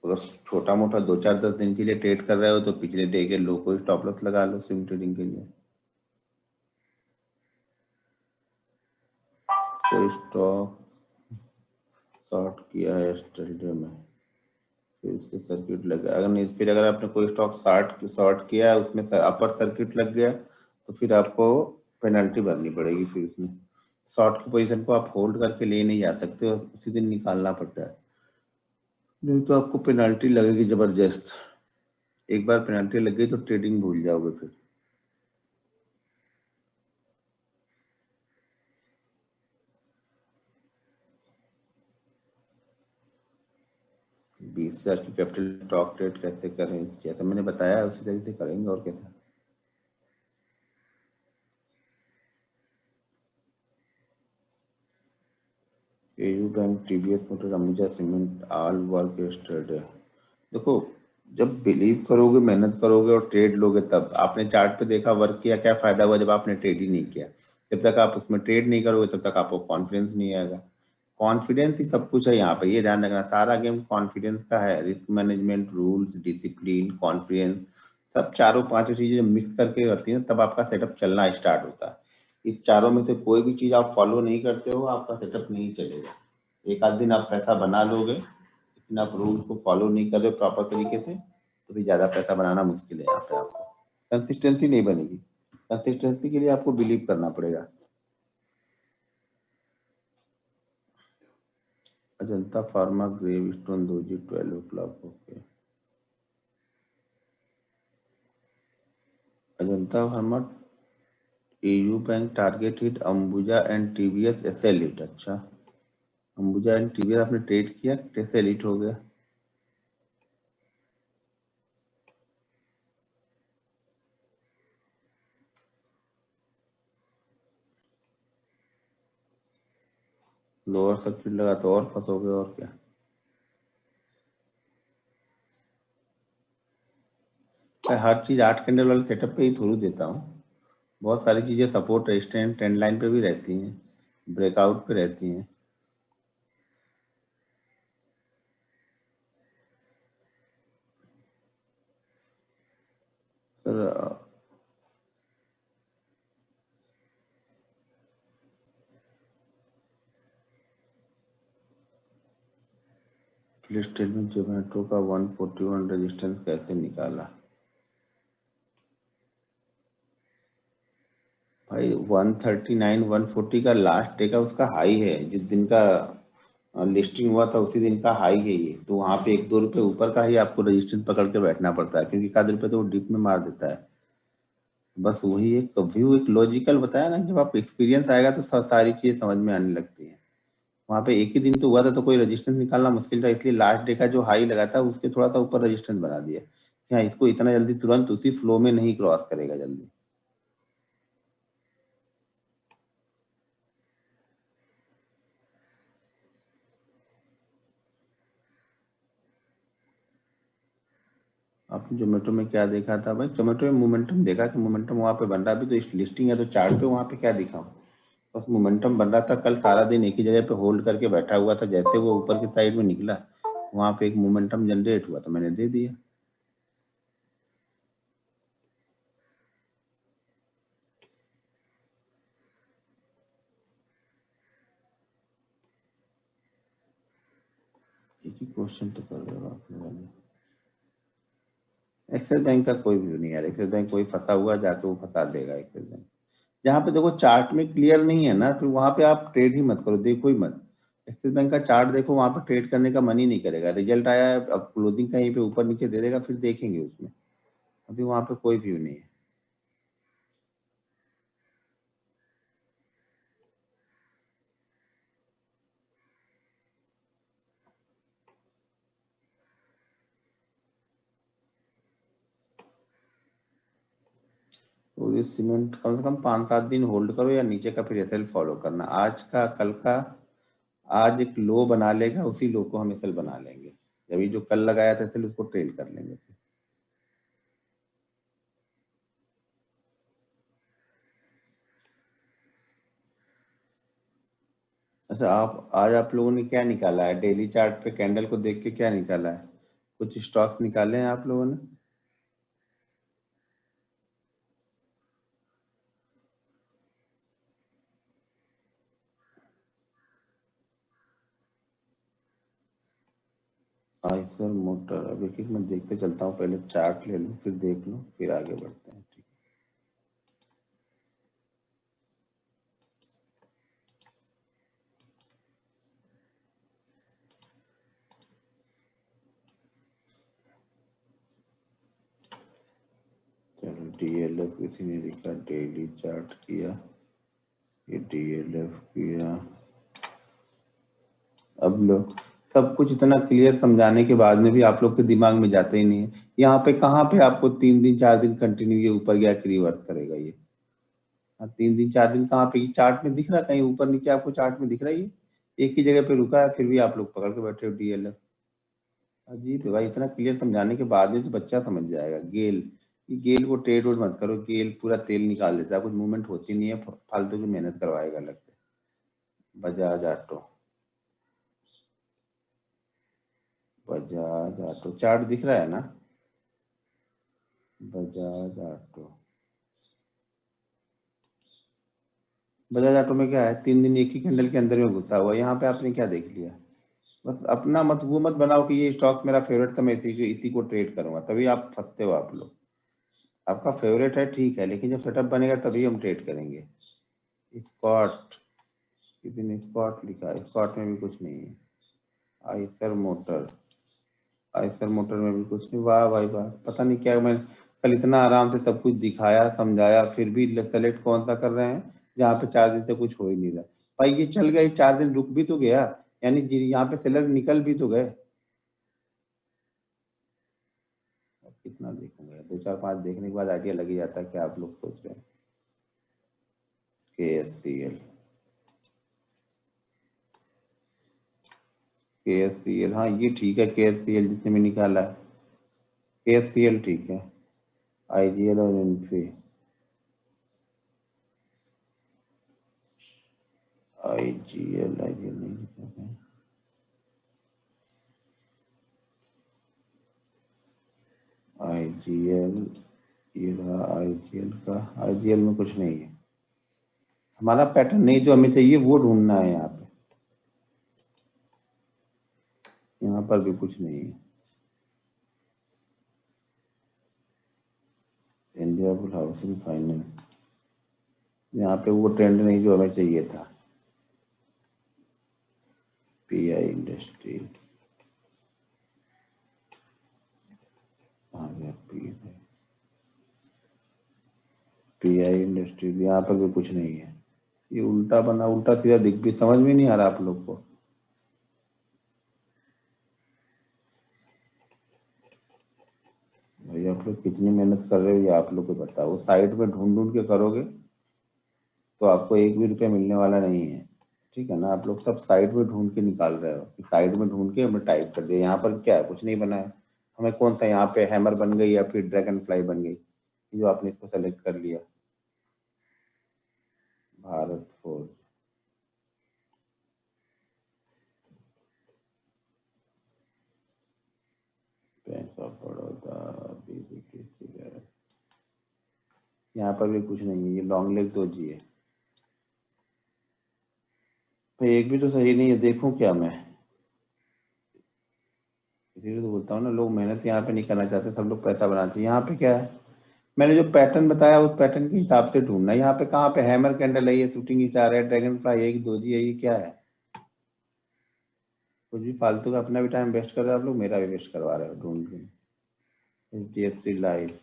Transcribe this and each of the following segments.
अगर छोटा मोटा 2-4-10 दिन के लिए ट्रेड कर रहे हो तो पिछले डे के लो को स्टॉप लॉस लगा लो स्विंग ट्रेडिंग के लिए। कोई स्टॉक शॉर्ट किया है यस्टरडे में, फिर इसके सर्किट लग गया, अगर नहीं फिर अगर आपने कोई स्टॉक शॉर्ट किया है उसमें अपर सर्किट लग गया तो फिर आपको पेनल्टी भरनी पड़ेगी। फिर उसमें शॉर्ट की पोजीशन को आप होल्ड करके ले नहीं जा सकते, उसी दिन निकालना पड़ता है, नहीं तो आपको पेनल्टी लगेगी जबरदस्त। एक बार पेनल्टी लग गई तो ट्रेडिंग भूल जाओगे फिर। बीस हजार की कैपिटल स्टॉक ट्रेड कैसे करें, जैसे मैंने बताया उसी तरीके से करेंगे और कैसे। AU bank, TVS motor, Ambuja cement all work yesterday. देखो, जब बिलीव करोगे, मेहनत करोगे और ट्रेड लोगे तब। आपने चार्ट पे देखा वर्क किया, क्या फायदा हुआ जब आपने ट्रेड ही नहीं किया। जब तक आप उसमें ट्रेड नहीं करोगे तब तक आपको कॉन्फिडेंस नहीं आएगा। कॉन्फिडेंस ही सब कुछ है यहाँ पे, ये ध्यान रखना, सारा गेम कॉन्फिडेंस का है। Risk management, rules, discipline, confidence, सब चारों पांचों चीजें जब मिक्स करके करती है तब आपका सेटअप चलना स्टार्ट होता है। इस चारों में से कोई भी चीज आप फॉलो नहीं करते हो, आपका सेटअप नहीं चलेगा। एक आध दिन आप पैसा बना लोगे, लेकिन आप रूल को फॉलो नहीं कर रहे प्रॉपर तरीके से तो भी ज्यादा पैसा बनाना मुश्किल है यहाँ पे आपको। कंसिस्टेंसी नहीं बनेगी। कंसिस्टेंसी के लिए आपको बिलीव करना पड़ेगा। Ajanta pharma, grave stone, doji, 12 o'clock, okay. Ajanta pharma, AU bank target hit, Ambuja and TVS SL hit. अच्छा, अंबुजा एंड टीवीएस आपने ट्रेड किया, कैसे हिट हो गया? लोअर सर्किट लगा तो और फंसोगे और क्या। मैं हर चीज 8 कैंडल वाले सेटअप पे ही थ्रू देता हूँ। बहुत सारी चीजें सपोर्ट, रेजिस्टेंस, ट्रेंड लाइन पे भी रहती हैं, ब्रेकआउट पे रहती हैं। सर लिस्टेड में जोमेटो का 141 रेजिस्टेंस कैसे निकाला? भाई 139 140 का लास्ट डे का उसका हाई है, जिस दिन का लिस्टिंग हुआ था उसी दिन का हाई है ये, तो वहां पे 1-2 रुपए ऊपर का ही आपको रेजिस्टेंस पकड़ के बैठना पड़ता है, क्योंकि एक आध रुपए तो वो डिप में मार देता है। बस वही एक व्यू, एक लॉजिकल बताया ना, जब आप एक्सपीरियंस आएगा तो सारी चीजें समझ में आने लगती है। वहां पे एक ही दिन तो हुआ था तो कोई रेजिस्टेंस निकालना मुश्किल था, इसलिए लास्ट डे का जो हाई लगा था उसके थोड़ा सा ऊपर रेजिस्टेंस बना दिया कि हाँ, इसको इतना जल्दी तुरंत उसी फ्लो में नहीं क्रॉस करेगा जल्दी। आपने जोमेटो में क्या देखा था भाई? जोमेटो में मोमेंटम देखा कि मोमेंटम वहां पे बन रहा, अभी तो इस लिस्टिंग है तो चार्ट पे वहां पे क्या दिखा? बस मोमेंटम बन रहा था, कल सारा दिन एक ही जगह पे होल्ड करके बैठा हुआ था, जैसे वो ऊपर की साइड में निकला वहां पे एक मोमेंटम जनरेट हुआ तो मैंने दे दिया। एक ही क्वेश्चन तो कर रहे हो आप लोगों। एक्सिस बैंक का कोई व्यू नहीं यार, एक्सिस बैंक कोई फंसा हुआ जाके वो फंसा देगा एक्सिस बैंक। जहाँ पे देखो चार्ट में क्लियर नहीं है ना, फिर वहां पे आप ट्रेड ही मत करो, देखो ही मत। एक्सिस बैंक का चार्ट देखो, वहां पे ट्रेड करने का मन ही नहीं करेगा। रिजल्ट आया है, अब क्लोजिंग कहीं पे ऊपर नीचे दे देगा, फिर देखेंगे उसमें। अभी वहां पे कोई व्यू नहीं है। तो ये सीमेंट कम से कम 5-7 दिन होल्ड करो या नीचे का फिर एसएल फॉलो करना, आज का कल का। आज एक लो बना लेगा, उसी लो को हम एसएल बना लेंगे। अभी जो कल लगाया था एसएल उसको ट्रेल कर लेंगे। अच्छा, आप आज आप लोगों ने क्या निकाला है डेली चार्ट पे? कैंडल को देख के क्या निकाला है? कुछ स्टॉक निकाले हैं आप लोगों ने? आइसर मोटर, अब एक एक मैं देखते चलता हूँ, पहले चार्ट ले लूँ फिर देख लूँ फिर आगे बढ़ते हैं। ठीक, चलो डीएलएफ किसी ने लिखा, डेली चार्ट किया, ये डीएलएफ किया। अब लोग सब कुछ इतना क्लियर समझाने के बाद में भी आप लोग के दिमाग में जाते ही नहीं है। यहाँ पे कहाँ पे आपको 3 दिन 4 दिन कंटिन्यू ये ऊपर गया कि रिवर्स करेगा ये? हाँ, 3 दिन 4 दिन कहाँ पे चार्ट में दिख रहा है? कहीं ऊपर नीचे आपको चार्ट में दिख रहा है? ये एक ही जगह पे रुका है, फिर भी आप लोग पकड़ के बैठे हो डीएलएफ। अजीब है भाई, इतना क्लियर समझाने के बाद भी तो बच्चा समझ जाएगा। गेल, ये गेल को ट्रेड वोड मत करो, गेल पूरा तेल निकाल देता है, कुछ मूवमेंट होती नहीं है, फालतू की मेहनत करवाएगा अलग से। Bajaj auto, Bajaj auto chart दिख रहा है ना? बजाज ऑटो, बजाज ऑटो में क्या है, 3 दिन एक ही कैंडल के अंदर में घुसा हुआ है। यहाँ पे आपने क्या देख लिया? बस अपना मत वो मत बनाओ कि ये स्टॉक मेरा फेवरेट था, मैं इसी को ट्रेड करूंगा, तभी आप फंसते हो आप लोग। आपका फेवरेट है ठीक है, लेकिन जब सेटअप बनेगा तभी हम ट्रेड करेंगे। स्कॉट, किसी ने स्कॉट लिखा है, स्कॉट में भी कुछ नहीं है। आइसर मोटर, आइसर मोटर में भी कुछ नहीं। वाह भाई वाह, पता नहीं क्या, मैं कल इतना आराम से सब कुछ दिखाया समझाया फिर भी सेलेक्ट कौन सा कर रहे हैं जहाँ पे 4 दिन से कुछ हो ही नहीं रहा। भाई ये चल गया, 4 दिन रुक भी तो गया, यानी यहाँ पे सेलर निकल भी तो गए। अब कितना देखूंगा, 2 4 5 देखने के बाद आइडिया लग ही जाता है कि आप लोग सोच रहे हैं। KSCL, KSCL, हाँ ये ठीक है, KSCL जितने में निकाला है, KSCL ठीक है। IGL और इन्फी, IGL, IGL नहीं लिखा है। IGL, ये रहा IGL का, IGL में कुछ नहीं है। हमारा पैटर्न नहीं जो हमें चाहिए वो ढूंढना है यहाँ पे, यहाँ पर भी कुछ नहीं है। इंडिया बुल हाउसिंग फाइनेंस, यहाँ पे वो ट्रेंड नहीं जो हमें चाहिए था। PI इंडस्ट्री आ गया, PI इंडस्ट्री, यहाँ पर भी कुछ नहीं है। ये उल्टा बना, उल्टा सीधा दिख भी समझ में नहीं आ रहा आप लोग को। भाई आप लोग कितनी मेहनत कर रहे हो ये आप लोग को बताओ, साइड में ढूंढ ढूंढ के करोगे तो आपको एक भी रुपया मिलने वाला नहीं है। ठीक है ना? आप लोग सब साइड में ढूंढ के निकाल रहे हो, साइड में ढूंढ के हमें टाइप कर दिया। यहाँ पर क्या है, कुछ नहीं बना है। हमें कौन सा यहाँ पे हैमर बन गई या फिर ड्रैगन फ्लाई बन गई जो आपने इसको सेलेक्ट कर लिया? Bharat forge, bank of Baroda, BBKC, यहाँ पर भी कुछ नहीं है। ये लॉन्ग लेग 2G है भाई, एक भी तो सही नहीं है, देखूं क्या मैं? इसीलिए तो बोलता हूँ ना, लोग मेहनत यहाँ पे नहीं करना चाहते, सब लोग पैसा बनाते हैं। यहाँ पे क्या है, मैंने जो पैटर्न बताया उस पैटर्न के हिसाब से ढूंढना है। यहाँ पे कहाँ पे हैमर कैंडल है, ये शूटिंग स्टार है, ड्रैगन फ्लाई है, 2G है, ये क्या है? कुछ भी फालतू का अपना भी टाइम वेस्ट कर रहे हो आप लोग, मेरा भी वेस्ट करवा रहे हो ढूंढ के। HDFC लाइफ,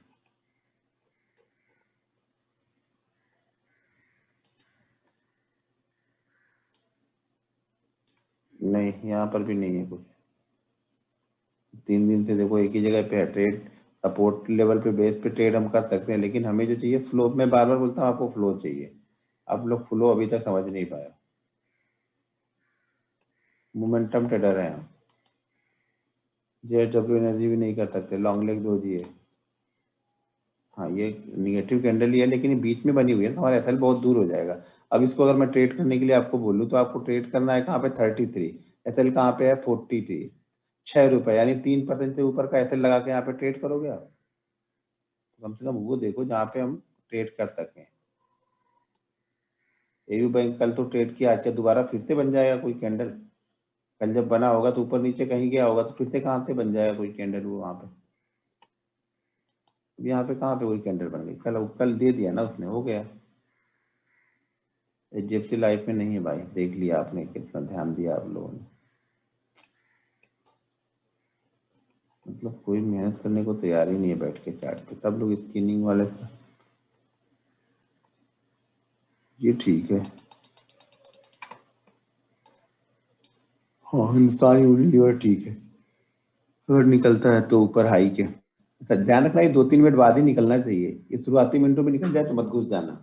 नहीं यहाँ पर भी नहीं है कुछ। 3 दिन से देखो एक ही जगह पे है ट्रेड, सपोर्ट लेवल पे बेस पे ट्रेड हम कर सकते हैं, लेकिन हमें जो चाहिए फ्लो, मैं बार बार बोलता हूँ आपको फ्लो चाहिए। आप लोग फ्लो अभी तक समझ नहीं पाए। मोमेंटम ट्रेडर है हम, JSW एनर्जी भी नहीं कर सकते, लॉन्ग लेग 2G है। हाँ ये निगेटिव कैंडल ही है, लेकिन ये बीच में बनी हुई है तो हमारा SL बहुत दूर हो जाएगा। अब इसको अगर मैं ट्रेड करने के लिए आपको बोलूँ तो आपको ट्रेड करना है कहाँ पे, 33, SL कहाँ पे है, 43। ₹6 यानी 3% से ऊपर का ऐसे लगा के यहाँ पे ट्रेड करोगे आप? कम से कम वो देखो जहाँ पे हम ट्रेड कर सकें। एयू बैंक कल तो ट्रेड किया, आज क्या दोबारा फिर से बन जाएगा कोई कैंडल? कल जब बना होगा तो ऊपर नीचे कहीं गया होगा, तो फिर से कहाँ से बन जाएगा कोई कैंडल वो वहाँ पे? यहाँ पे कहाँ पे कोई कैंडल बन गई? कल दे दिया ना उसने, हो गया। एचडीएफसी लाइफ में नहीं है भाई, देख लिया आपने कितना ध्यान दिया आप लोगों ने। मतलब कोई मेहनत करने को तैयार ही नहीं है बैठ के चार्ट पे, सब लोग स्किनिंग वाले से। ये ठीक है। हाँ, हिंदुस्तान यूनिलीवर ठीक है, अगर निकलता है तो ऊपर हाई के। ध्यान रखना, ये 2-3 मिनट बाद ही निकलना चाहिए। ये शुरुआती मिनटों में निकल जाए तो मत घुस जाना।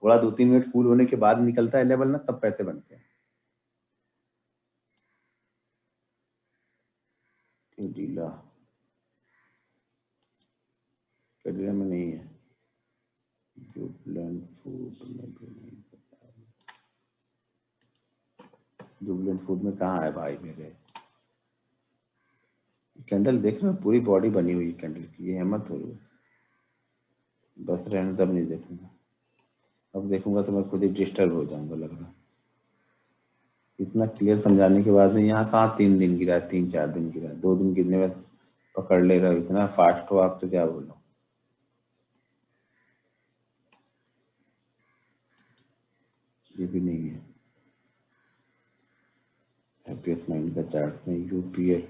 थोड़ा 2-3 मिनट कूल होने के बाद निकलता है लेवल ना, तब पैसे बनते हैं। डीला कैडिला में नहीं है, जुबलेंट फूड में भी नहीं। जुबलेंट फूड में कहाँ है भाई मेरे? कैंडल देख रहे हो, पूरी बॉडी बनी हुई है कैंडल की, ये हिम्मत हो रही है। बस रहने तब नहीं देखूंगा, अब देखूंगा तो मैं खुद ही डिस्टर्ब हो जाऊंगा लग रहा है। इतना क्लियर समझाने के बाद में यहाँ कहाँ 3 दिन गिरा, 3-4 दिन गिरा, 2 दिन गिरने में पकड़ ले रहा हो, इतना फास्ट हो आप तो क्या बोलो। ये भी नहीं है। हैप्पीएस्ट माइंड का चार्ट में यूपीएल,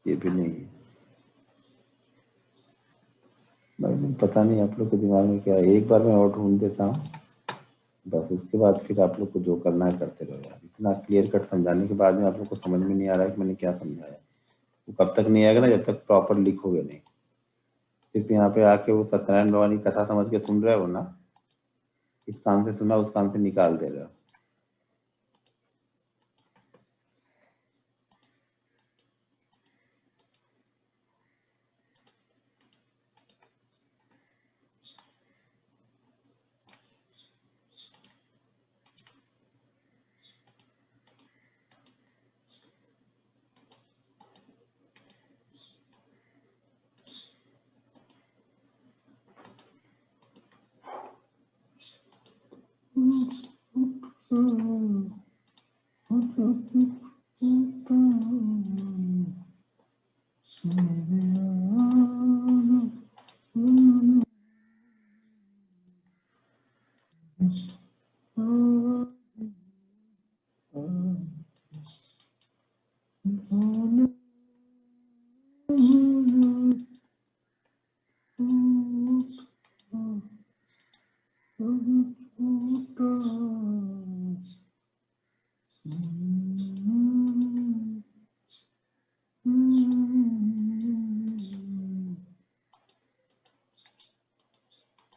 ये भी नहीं है। भाई पता नहीं आप लोग के दिमाग में क्या है, एक बार मैं और ढूंढ देता हूँ, बस उसके बाद फिर आप लोग को जो करना है करते रहो यार। इतना क्लियर कट समझाने के बाद में आप लोग को समझ में नहीं आ रहा है कि मैंने क्या समझाया। वो कब तक नहीं आएगा ना, जब तक प्रॉपर लिखोगे नहीं। सिर्फ यहाँ पे आके वो सत्यनारायण भगवान की कथा समझ के सुन रहे हो ना, इस कान से सुना उस कान से निकाल दे रहे हो।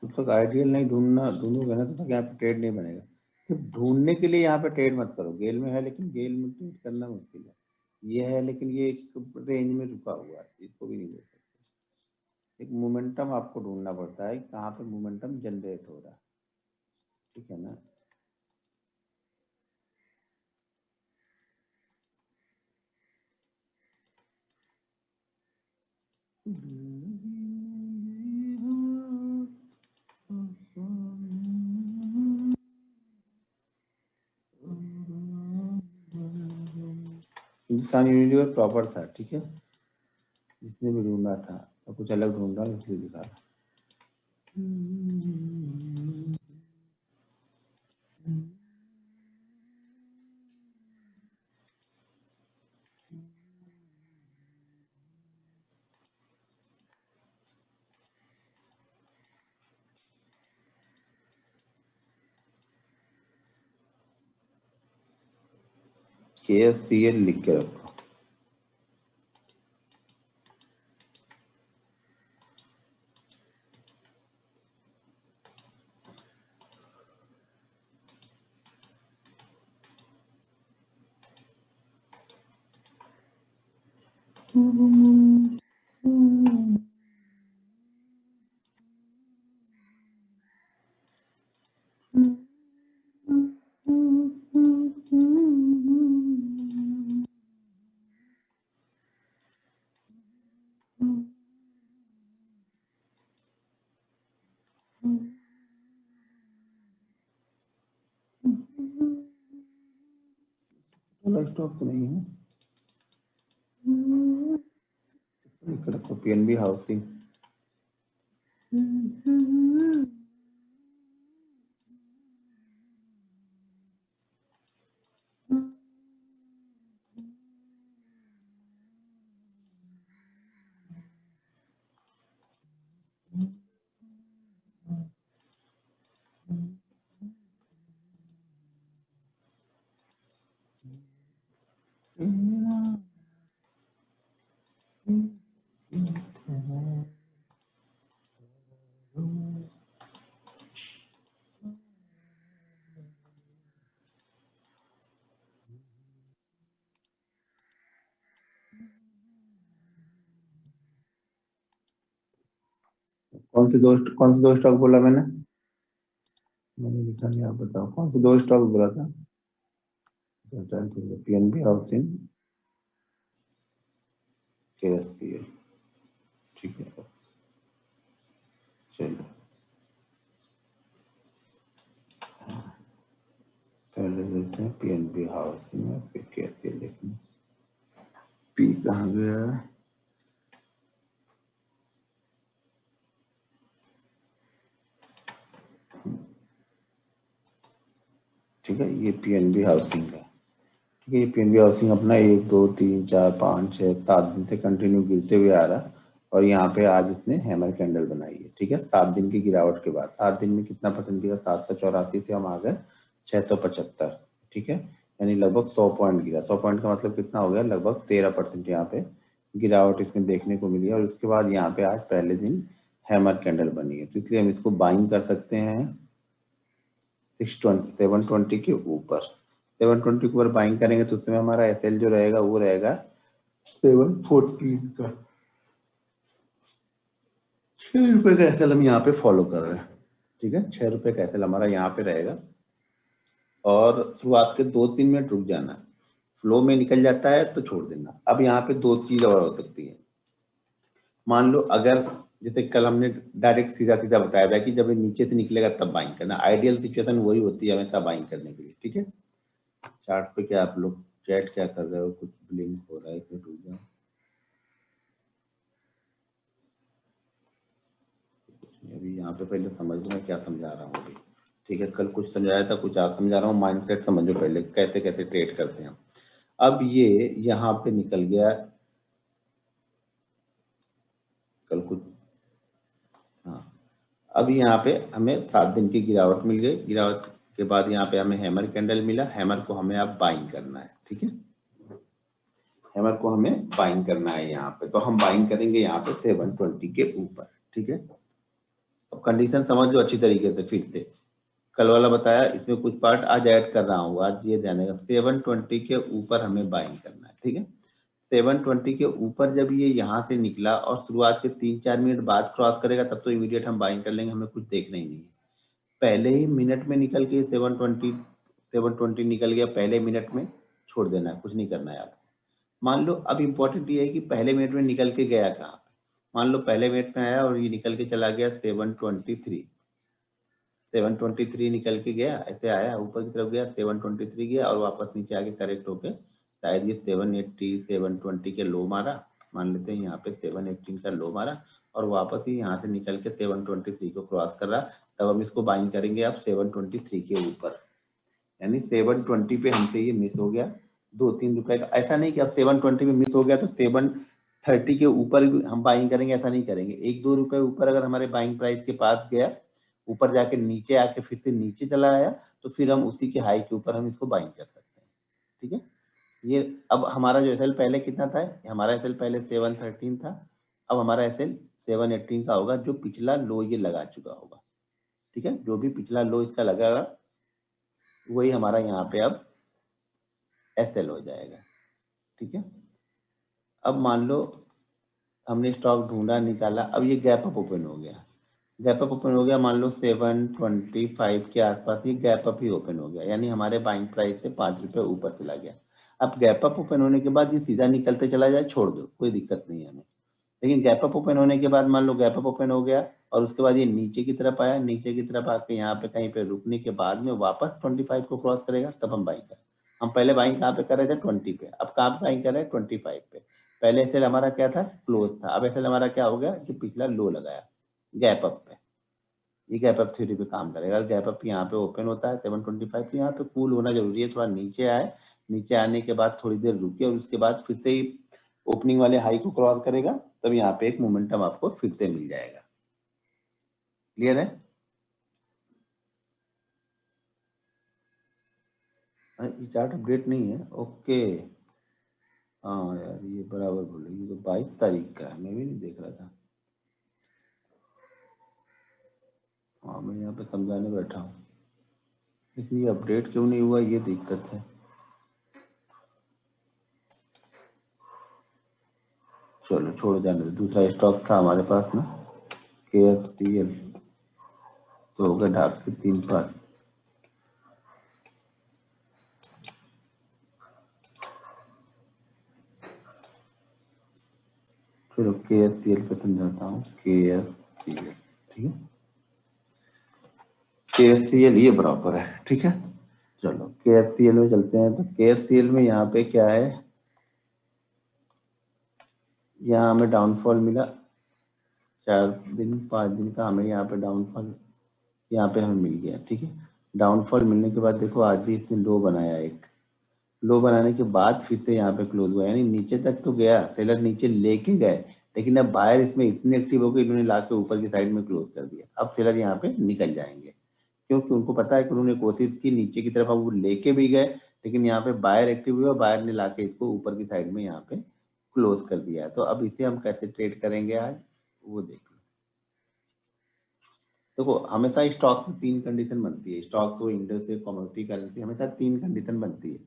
जब तक आइडियल नहीं ढूंढोगे ना, तब तक यहाँ पे ट्रेड नहीं बनेगा। सिर्फ ढूंढने के लिए यहाँ पे ट्रेड मत करो। गेल में है लेकिन गेल में ट्रेड करना मुश्किल है। ये है लेकिन ये एक रेंज में रुका हुआ है, इसको भी नहीं दे सकते। एक मोमेंटम आपको ढूंढना पड़ता है, कहाँ पे मोमेंटम जनरेट हो रहा है, ठीक है ना? हिंदुस्तान यूनिलीवर प्रॉपर था, ठीक है, जिसने भी ढूंढा था, और कुछ अलग ढूंढ रहा इसलिए दिखा रहा। KSCL लिख के रखो। वाला स्टॉक तो नहीं है, लिख रखो पीएनबी हाउसिंग। कौन से दो स्टॉक बोला मैंने लिखा नहीं, आप बताओ कौन से दो स्टॉक बोला था? पीएनबी हाउसिंग, केएसपीएल, ठीक है चलो। पहले देखते हैं पीएनबी हाउसिंग में, फिर केएसपीएल देखेंगे। पी कहाँ गया? ठीक है, ये पीएनबी हाउसिंग है। ठीक है, ये पीएनबी हाउसिंग अपना 1 2 3 4 5 6 7 दिन से कंटिन्यू गिरते हुए आ रहा, और यहाँ पे आज इसने हैमर कैंडल बनाई है। ठीक है, 7 दिन की गिरावट के बाद 7 दिन में कितना परसेंट गिरा? 784 से हम आ गए 675। ठीक है, यानी लगभग 100 पॉइंट गिरा। 100 पॉइंट का मतलब कितना हो गया? लगभग 13% यहाँ पे गिरावट इसमें देखने को मिली है। और उसके बाद यहाँ पे आज पहले दिन हैमर कैंडल बनी है, तो इसलिए हम इसको बाइंग कर सकते हैं 720 के ऊपर। 720 के ऊपर बाइंग करेंगे तो उसमें हमारा एसएल जो रहेगा वो रहेगा 714 का। 6 रुपए का एसएल हम यहाँ पे फॉलो कर रहे हैं। ठीक है, 6 रुपए का एसएल हमारा यहाँ पे रहेगा, और शुरुआत के 2-3 मिनट रुक जाना, फ्लो में निकल जाता है तो छोड़ देना। अब यहाँ पे दो चीज और हो सकती है। मान लो अगर जैसे कल हमने डायरेक्ट सीधा सीधा बताया था कि जब ये नीचे से निकलेगा तब बाइंग करना, आइडियल सिचुएशन वही होती है हमेशा बाइंग करने के लिए। ठीक है, चार्ट पे क्या आप लोग चैट क्या कर रहे हो? कुछ ब्लिंक हो रहा है, इसमें रुक जाओ। अभी यहाँ पे पहले समझ में क्या समझा रहा हूँ अभी। ठीक है, कल कुछ समझाया था, कुछ आज समझा रहा हूँ। माइंडसेट समझो पहले, कैसे कैसे ट्रेड करते हैं। अब ये यहाँ पे निकल गया कल कुछ, हाँ, अब यहाँ पे हमें 7 दिन की गिरावट मिल गई। गिरावट के बाद यहाँ पे हमें हैमर कैंडल मिला। हैमर को हमें अब बाइंग करना है। ठीक है, हैमर को हमें बाइंग करना है यहाँ पे, तो हम बाइंग करेंगे यहाँ पे 720 के ऊपर। ठीक है, अब कंडीशन समझ लो अच्छी तरीके से फिर से। कल वाला बताया, इसमें कुछ पार्ट आज ऐड कर रहा हूँ। आज ये ध्यान रखना 720 के ऊपर हमें बाइंग करना है। ठीक है, 720 के ऊपर जब ये यहाँ से निकला और शुरुआत के 3-4 मिनट बाद क्रॉस करेगा तब तो इमीडिएट हम बाइंग कर लेंगे, हमें कुछ देखना ही नहीं है। पहले ही मिनट में निकल के 720 निकल गया, पहले मिनट में छोड़ देना है, कुछ नहीं करना है आपको। मान लो अब इम्पोर्टेंट ये है कि पहले मिनट में निकल के गया कहाँ पे। मान लो पहले मिनट में आया और ये निकल के चला गया 723 निकल के गया, ऐसे आया ऊपर की तरफ गया, 723 गया और वापस नीचे आके करेक्ट होके शायद ये 780 720 के लो मारा, मान लेते हैं यहाँ पे 718 का लो मारा, और वापस ही यहाँ से निकल के 723 को क्रॉस कर रहा। तब हम इसको बाइंग करेंगे अब 723 के ऊपर, यानी 720 पे हमसे ये मिस हो गया 2-3 रुपए का। ऐसा नहीं कि अब 720 पे मिस हो गया तो 730 के ऊपर हम बाइंग करेंगे, ऐसा नहीं करेंगे। 1-2 रुपए ऊपर अगर हमारे बाइंग प्राइस के पास गया, ऊपर जाके नीचे आके फिर से नीचे चला आया, तो फिर हम उसी के हाई के ऊपर हम इसको बाइंग कर सकते हैं। ठीक है, ये अब हमारा जो एसएल पहले कितना था? हमारा एसएल पहले 713 था, अब हमारा एसएल 718 का होगा, जो पिछला लो ये लगा चुका होगा। ठीक है, जो भी पिछला लो इसका लगागा वही हमारा यहाँ पे अब एसएल हो जाएगा। ठीक है, अब मान लो हमने स्टॉक ढूंढा निकाला, अब ये गैप अप ओपन हो गया। गैप अप ओपन हो गया, मान लो 725 के आसपास ये गैप अप ही ओपन हो गया, यानी हमारे बाइंग प्राइस से 5 रुपए ऊपर चला गया। अब गैप अप ओपन होने के बाद ये सीधा निकलते चला जाए, छोड़ दो, कोई दिक्कत नहीं है हमें। लेकिन गैप अप ओपन होने के बाद मान लो गैप अप ओपन हो गया और उसके बाद ये नीचे की तरफ आया, नीचे की तरफ आके यहाँ पे कहीं पे रुकने के बाद में वापस 25 को क्रॉस करेगा, तब हम बाइंग करें। हम पहले बाइंग कहाँ पे कर रहे थे 20 पे, अब कहाँ पे बाइंग कर रहे हैं 25 पे। पहले एसएल हमारा क्या था क्लोज था, अब एसएल हमारा क्या हो गया जो पिछला लो लगाया गैप अप पे, ये गैप अप थ्योरी पे काम करेगा। गैप अप यहाँ पे ओपन होता है 725, तो यहाँ पे कूल होना जरूरी है, थोड़ा नीचे आए, नीचे आने के बाद थोड़ी देर रुके और उसके बाद फिर से ही ओपनिंग वाले हाई को क्रॉस करेगा, तब यहाँ पे एक मोमेंटम आपको फिर से मिल जाएगा। क्लियर है? ये चार्ट अपडेट नहीं है, ओके। हाँ यार ये बराबर बोले, ये तो 22 तारीख का है, मैं भी नहीं देख रहा था। हाँ मैं यहाँ पे समझाने बैठा हूँ, लेकिन ये अपडेट क्यों नहीं हुआ, ये दिक्कत है। चलो छोड़ जाने दो, दूसरा स्टॉक था हमारे पास ना KSTL, तो होगा ढाक के 3 पार। चलो KSTL पे समझाता हूँ, KSTL ठीक है, KSTL ये बराबर है, ठीक है। चलो KSTL में चलते हैं, तो KSTL में यहाँ पे क्या है, यहाँ हमें डाउनफॉल मिला 4 दिन 5 दिन का, हमें यहाँ पे डाउनफॉल यहाँ पे हमें मिल गया, ठीक है। डाउनफॉल मिलने के बाद देखो आज भी इसने लो बनाया, एक लो बनाने के बाद फिर से यहाँ पे क्लोज हुआ, यानी नीचे तक तो गया, सेलर नीचे लेके गए, लेकिन अब बायर इसमें इतने एक्टिव हो गए, इन्होंने ला के ऊपर की साइड में क्लोज कर दिया। अब सेलर यहाँ पे निकल जाएंगे, क्योंकि उनको पता है कि उन्होंने कोशिश की नीचे की तरफ, अब वो लेके भी गए, लेकिन यहाँ पे बायर एक्टिव हुआ, बायर ने लाके इसको ऊपर की साइड में यहाँ पे क्लोज कर दिया है। तो अब इसे हम कैसे ट्रेड करेंगे आज, वो देख लो। देखो हमेशा स्टॉक में 3 कंडीशन बनती है, स्टॉक को इंडेक्स से कमोडिटी करेंसी, हमेशा 3 कंडीशन बनती है,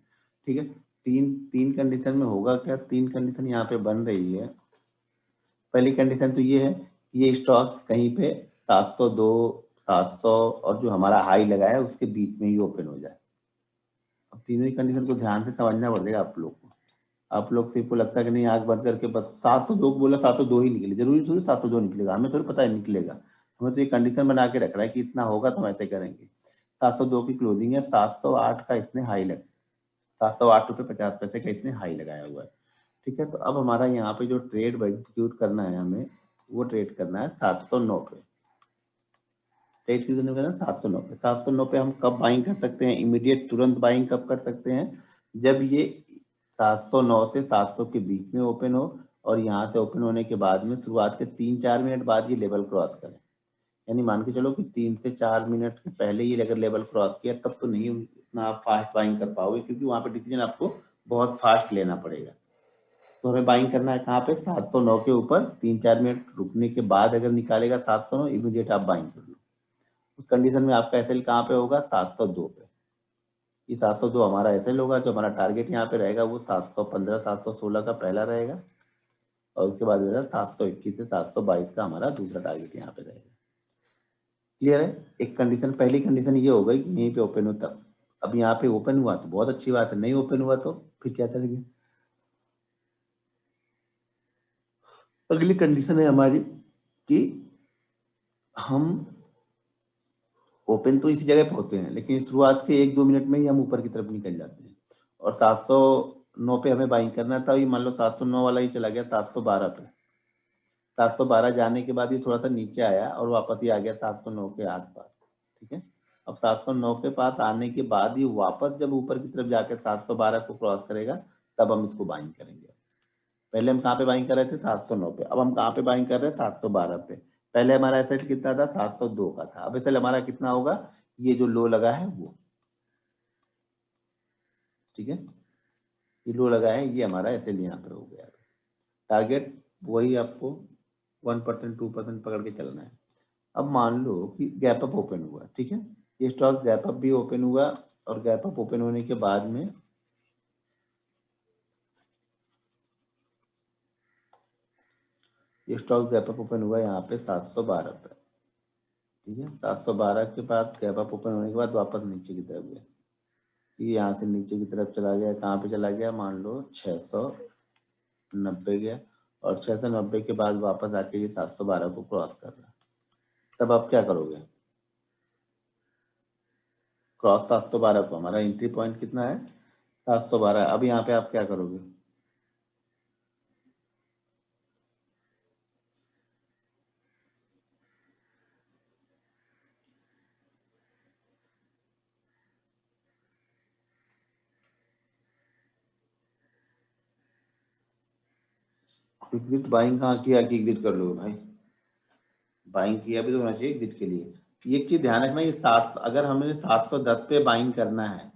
ठीक है। तीन तीन कंडीशन में होगा क्या, 3 कंडीशन यहाँ पे बन रही है। पहली कंडीशन तो ये है कि ये स्टॉक कहीं पे 702 700 और जो हमारा हाई लगा है उसके बीच में ही ओपन हो जाए। अब तीनों ही कंडीशन को ध्यान से समझना पड़ेगा आप लोग को। आप लोग सिर्फ को लगता है कि नहीं आंख बंद करके बस 702 को बोला 702 ही निकले, जरूरी थोड़ी 702 निकलेगा, हमें थोड़ी पता है निकलेगा। हमें तो ये कंडीशन बना के रख रहा है कि इतना होगा तो हम ऐसे करेंगे। 702 की क्लोजिंग है, 708 का इसने हाई लगा, 708 रुपये 50 पैसे का इसने हाई लगाया हुआ है, ठीक है। तो अब हमारा यहाँ पे जो ट्रेड एग्जीक्यूट करना है हमें, वो ट्रेड करना है 709 पे। ट्रेड कितने में करना है 709 पे। 709 पे हम कब बाइंग कर सकते हैं, इमीडिएट तुरंत बाइंग कब कर सकते हैं, जब ये 709 से 700 के बीच में ओपन हो, और यहाँ से ओपन होने के बाद में शुरुआत के 3-4 मिनट बाद ये लेवल क्रॉस करे। यानी मान के चलो कि 3 से 4 मिनट के पहले ये अगर लेवल क्रॉस किया, तब तो नहीं उतना आप फास्ट बाइंग कर पाओगे, क्योंकि वहां पे डिसीजन आपको बहुत फास्ट लेना पड़ेगा। तो हमें बाइंग करना है कहाँ पे, 709 के ऊपर 3-4 मिनट रुकने के बाद अगर निकालेगा 709, इमीडिएट आप बाइंग कर लो। उस कंडीशन में आपका एसएल कहाँ पे होगा, 702 पे। ये 702 हमारा एसएल होगा, जो हमारा टारगेट यहाँ पे रहेगा वो 715 716 का पहला रहेगा, और उसके बाद मेरा 721 से 722 का हमारा दूसरा टारगेट यहाँ पे रहेगा। क्लियर है? एक कंडीशन, पहली कंडीशन ये हो गई कि यहीं पे ओपन हो तब। अब यहाँ पे ओपन हुआ तो बहुत अच्छी बात है, नहीं ओपन हुआ तो फिर क्या करेंगे। अगली कंडीशन है हमारी कि हम ओपन तो इसी जगह पे होते हैं, लेकिन शुरुआत के 1-2 मिनट में ही हम ऊपर की तरफ निकल जाते हैं, और 709 पे हमें बाइंग करना था। ये मान लो 709 वाला ही चला गया 712 पे, 712 जाने के बाद ये थोड़ा सा नीचे आया और वापस ही आ गया 709 के आसपास, ठीक है। अब 709 के पास आने के बाद ही वापस जब ऊपर की तरफ जाकर 712 को क्रॉस करेगा, तब हम इसको बाइंग करेंगे। पहले हम कहाँ पे बाइंग कर रहे थे 709 पे, अब हम कहाँ पे बाइंग कर रहे हैं 712 पे। पहले हमारा एसेट कितना था 702 का था, अब एसेट हमारा कितना होगा, ये जो लो लगा है वो, ठीक है। ये लो लगा है, ये हमारा एसेट यहाँ पे हो गया। टारगेट वही आपको 1% 2% पकड़ के चलना है। अब मान लो कि गैप अप ओपन हुआ, ठीक है, ये स्टॉक गैप अप भी ओपन हुआ, और गैप अप ओपन होने के बाद में ये स्टॉक गैप अप ओपन हुआ यहाँ पे 712 पे, ठीक है। 712 के बाद गैप अप ओपन होने के बाद वापस नीचे की तरफ गया, ये यहाँ से नीचे की तरफ चला गया, कहाँ पे चला गया, मान लो 690 गया, और 690 के बाद वापस आके ये 712 को क्रॉस कर रहा है। तब आप क्या करोगे, क्रॉस 712 को, हमारा एंट्री पॉइंट कितना है 712। अब यहाँ पे आप क्या करोगे? एग्जिट बाइंग कहाँ किया कि एग्जिट कर लो भाई? बाइंग किया भी तो होना चाहिए एग्जिट के लिए। एक चीज ध्यान रखना, ये सात, अगर हमें 710 पे बाइंग करना है,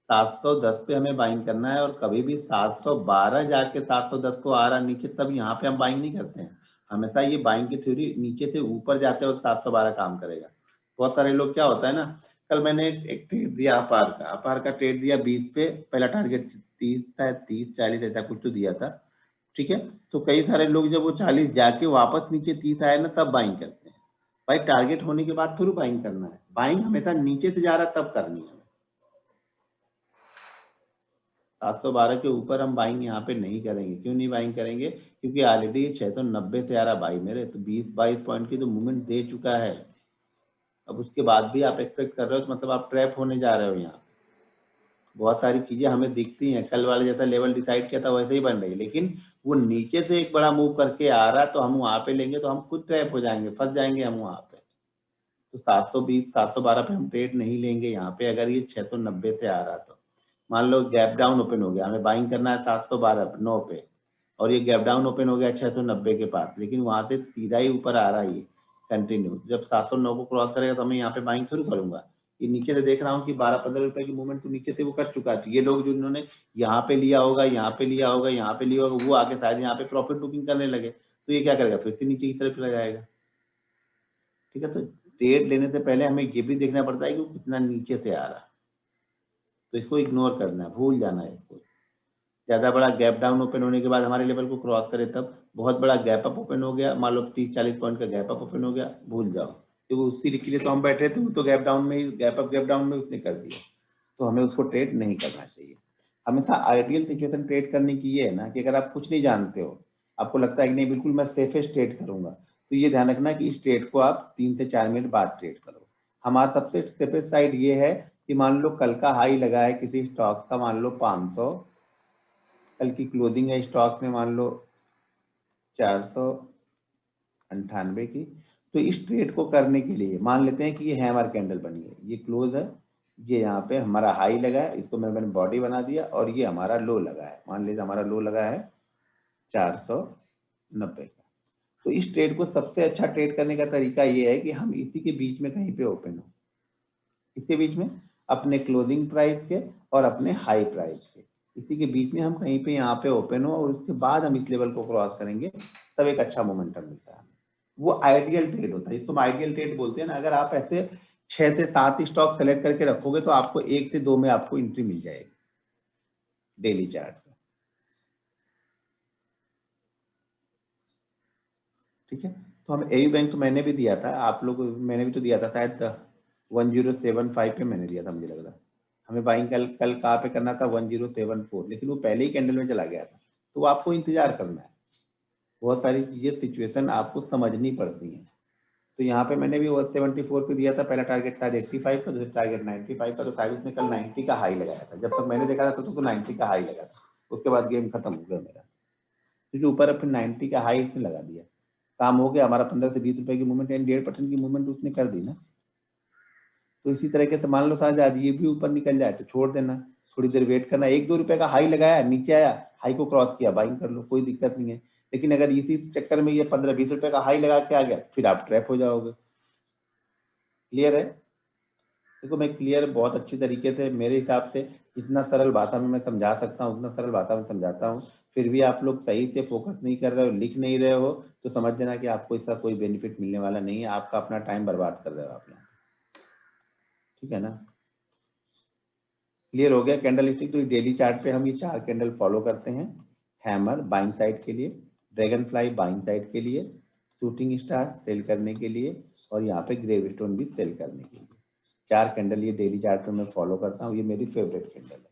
710 पे हमें बाइंग करना है, और कभी भी 712 जाके 710 को आ रहा नीचे, तब यहाँ पे हम बाइंग नहीं करते हैं। हमेशा ये बाइंग की थ्योरी नीचे से ऊपर जाते वक्त 712 काम करेगा। बहुत सारे लोग, क्या होता है ना, कल मैंने एक ट्रेड दिया अपार का ट्रेड दिया 20 पे, पहला टारगेट 30 था, 30 40 ऐसा कुछ तो दिया था। ठीक है, तो कई सारे लोग जब वो 40 जाके वापस नीचे 30 आए ना, तब बाइंग करते हैं। भाई टारगेट होने के बाद थोड़ी बाइंग करना है, बाइंग हमेशा नीचे से जा रहा है तब करनी है। 712 के ऊपर हम बाइंग यहाँ पे नहीं करेंगे। क्यों नहीं बाइंग करेंगे? क्योंकि ऑलरेडी 690 से आ रहा भाई मेरे, तो 20-22 पॉइंट की तो मूवमेंट दे चुका है। अब उसके बाद भी आप एक्सपेक्ट कर रहे हो, तो मतलब आप ट्रैप होने जा रहे हो यहाँ। बहुत सारी चीजें हमें दिखती हैं, कल वाले जैसा लेवल डिसाइड किया था वैसे ही बन रही है, लेकिन वो नीचे से एक बड़ा मूव करके आ रहा है, तो हम वहां पे लेंगे तो हम खुद ट्रैप हो जाएंगे, फंस जाएंगे हम वहां पे। तो 720 712 पे हम ट्रेड नहीं लेंगे यहाँ पे, अगर ये 690 से आ रहा तो। मान लो गैप डाउन ओपन हो गया, हमें बाइंग करना है 712 9 पे, और ये गैप डाउन ओपन हो गया 690 के पास, लेकिन वहां से सीधा ही ऊपर आ रहा है ये कंटिन्यू। जब 709 को क्रॉस करेगा तो मैं यहाँ पे बाइंग शुरू करूंगा। ये नीचे से देख रहा हूँ कि 12-15 रुपए की मूवमेंट तो नीचे से वो कर चुका है। ये लोग जो इन्होंने यहाँ पे लिया होगा, यहाँ पे लिया होगा, यहाँ पे लिया होगा, वो आके शायद यहाँ पे प्रॉफिट बुकिंग करने लगे, तो ये क्या करेगा, फिर से नीचे की तरफ लगाएगा। ठीक है, तो ट्रेड लेने से पहले हमें ये भी देखना पड़ता है कि वो कितना नीचे से आ रहा है, तो इसको इग्नोर करना है, भूल जाना है इसको। ज्यादा बड़ा गैप डाउन ओपन होने के बाद हमारे लेवल को क्रॉस करे तब, बहुत बड़ा गैप अप ओपन हो गया, मान लो 30-40 पॉइंट का गैप अप ओपन हो गया, भूल जाओ, क्योंकि उसी के लिए तो हम बैठे थे, वो तो गैप डाउन में ही, गैप डाउन में उसने कर दिया। तो हमें उसको ट्रेड नहीं करना चाहिए। हमेशा आइडियल सिचुएशन ट्रेड करने की ये है ना, कि अगर आप कुछ नहीं जानते हो, आपको लगता है कि नहीं बिल्कुल मैं सेफेस्ट ट्रेड करूंगा, तो ये ध्यान रखना कि इस ट्रेड को आप 3 से 4 मिनट बाद ट्रेड करो। हमारा सबसे सेफेस्ट साइड ये है कि मान लो कल का हाई लगा है किसी स्टॉक का, मान लो 500, कल की क्लोजिंग है स्टॉक में मान लो 498 की, तो इस ट्रेड को करने के लिए मान लेते हैं कि ये हैमर कैंडल बनी है, ये क्लोज है, ये यहाँ पे हमारा हाई लगा है, इसको मैंने बॉडी बना दिया, और ये हमारा लो लगा है, मान लीजिए हमारा लो लगा है 490 का। तो इस ट्रेड को सबसे अच्छा ट्रेड करने का तरीका ये है कि हम इसी के बीच में कहीं पे ओपन हो, इसके बीच में, अपने क्लोजिंग प्राइस के और अपने हाई प्राइस के, इसी के बीच में हम कहीं पे यहाँ पे ओपन हो, और उसके बाद हम इस लेवल को क्रॉस करेंगे, तब एक अच्छा मोमेंटम मिलता है। वो आइडियल ट्रेड होता है, इसको हम आइडियल ट्रेड बोलते हैं ना। अगर आप ऐसे 6 से 7 स्टॉक सेलेक्ट करके रखोगे, तो आपको 1 से 2 में आपको एंट्री मिल जाएगी डेली चार्ट पे। ठीक है, तो हम एयू बैंक तो मैंने भी दिया था, आप लोग मैंने भी तो दिया था शायद 1075 पे मैंने दिया था मुझे लग रहा है। हमें बाइंग कल कल कहाँ पे करना था 1074, लेकिन वो पहले ही कैंडल में चला गया था, तो आपको इंतजार करना है। बहुत सारी चीजें सिचुएशन आपको समझनी पड़ती हैं। तो यहाँ पे मैंने भी 174 पे दिया था, पहला टारगेट शायद 85 का, दूसरा टारगेट 95 का, तो शायद उसने कल 90 का हाई लगाया था, जब तक मैंने देखा था तो 90 का हाई लगा था। उसके बाद गेम खत्म हो गया मेरा, क्योंकि ऊपर फिर 90 का हाई उसने लगा दिया, काम हो गया हमारा। 15 से 20 रुपए की मूवमेंट, यानी 1.5% की मूवमेंट उसने कर दी ना। तो इसी तरीके से मान लो शायद आज ये भी ऊपर निकल जाए तो छोड़ देना, थोड़ी देर वेट करना, 1-2 रुपए का हाई लगाया नीचे आया, हाई को क्रॉस किया, बाइंग कर लो, कोई दिक्कत नहीं है। लेकिन अगर इसी चक्कर में ये 15-20 रुपए का हाई लगा के आ गया, फिर आप ट्रैप हो जाओगे। क्लियर है? देखो मैं क्लियर बहुत अच्छी तरीके से, मेरे हिसाब से जितना सरल भाषा में मैं समझा सकता हूँ उतना सरल भाषा में समझाता हूँ। फिर भी आप लोग सही से फोकस नहीं कर रहे हो, लिख नहीं रहे हो, तो समझ देना कि आपको इसका कोई बेनिफिट मिलने वाला नहीं है, आपका अपना टाइम बर्बाद कर रहे हो आप यहाँ। ठीक है ना? क्लियर हो गया? कैंडल स्टिक, तो डेली चार्ट पे हम ये 4 कैंडल फॉलो करते हैं। हैमर बाइंग साइड के लिए, ड्रैगन फ्लाई बाइंग साइड के लिए, शूटिंग स्टार सेल करने के लिए, और यहाँ पे ग्रेविटोन भी सेल करने के लिए। 4 कैंडल ये डेली चार्ट पे मैं फॉलो करता हूँ, ये मेरी फेवरेट कैंडल है।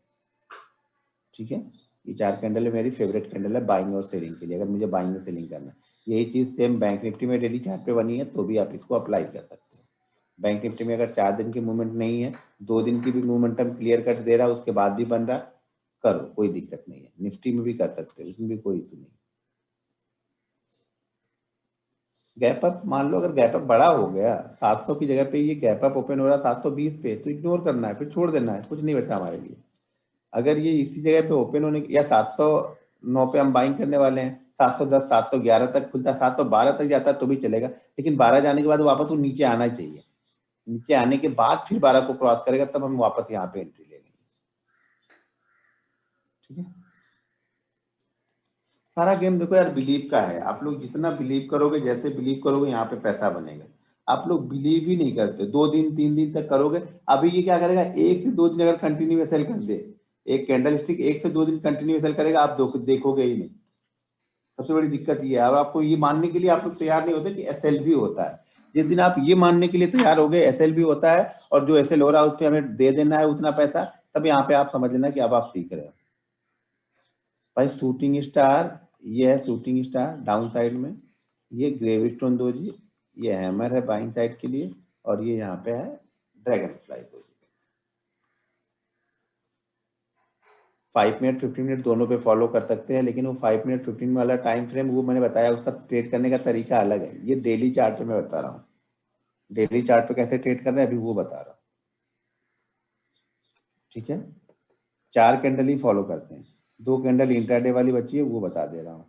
ठीक है, ये 4 कैंडल है मेरी फेवरेट कैंडल है बाइंग और सेलिंग के लिए, अगर मुझे बाइंग और सेलिंग करना है। यही चीज सेम बैंक निफ्टी में डेली चार्ट पे बनी है, तो भी आप इसको अप्लाई कर सकते हैं। बैंक निफ्टी में अगर 4 दिन की मूवमेंट नहीं है, 2 दिन की भी मूवमेंटम क्लियर कट दे रहा है, उसके बाद भी बन रहा है, करो, कोई दिक्कत नहीं है, निफ्टी में भी कर सकते हो, इसमें भी कोई इशू नहीं। गैप अप मान लो, अगर गैप अप बड़ा हो गया 700 की जगह पे ये गैप अप ओपन हो रहा है 720 पे, तो इग्नोर करना है, फिर छोड़ देना है, कुछ नहीं बचा हमारे लिए। अगर ये इसी जगह पे ओपन होने या 709 पे हम बाइंग करने वाले हैं, 710 711 तक खुलता है, 712 तक जाता है तो भी चलेगा, लेकिन 12 जाने के बाद वापस वो नीचे आना चाहिए, नीचे आने के बाद फिर 12 को क्रॉस करेगा, तब हम वापस यहाँ पे एंट्री ले लेंगे। ठीक है, सारा गेम देखो यार बिलीव का है, आप लोग जितना बिलीव करोगे, जैसे बिलीव करोगे यहाँ पे पैसा बनेगा। आप लोग बिलीव ही नहीं करते, 2 दिन 3 दिन तक करोगे। अभी ये क्या करेगा, 1 से 2 दिन अगर कंटिन्यू सेल कर दे, एक कैंडल स्टिक 1 से 2 दिन कंटिन्यू सेल करेगा, आप देखोगे ही नहीं। सबसे बड़ी दिक्कत ये है। और आपको ये मानने के लिए आप लोग तैयार नहीं होते कि एसएल भी होता है। जिस दिन आप ये मानने के लिए तैयार हो गए एसएल भी होता है, और जो एसएल हो रहा है उस पर हमें दे देना है उतना पैसा, तब यहाँ पे आप समझ लेना कि अब आप सीख रहे हो। भाई शूटिंग स्टार, ये है शूटिंग स्टार डाउन साइड में, ये ग्रेविस्टोन दोजी, ये हैमर है बाइंग साइड के लिए, और ये यहाँ पे है dragon fly doji. 5 minute 15 minute दोनों पे फॉलो कर सकते हैं, लेकिन वो 5 मिनट 15 वाला टाइम फ्रेम वो मैंने बताया, उसका ट्रेड करने का तरीका अलग है। ये डेली चार्ट पे मैं बता रहा हूँ, डेली चार्ट पे कैसे ट्रेड कर रहे हैं अभी वो बता रहा हूँ। ठीक है, 4 कैंडल ही फॉलो करते हैं, 2 कैंडल इंट्राडे वाली बची है वो बता दे रहा हूँ।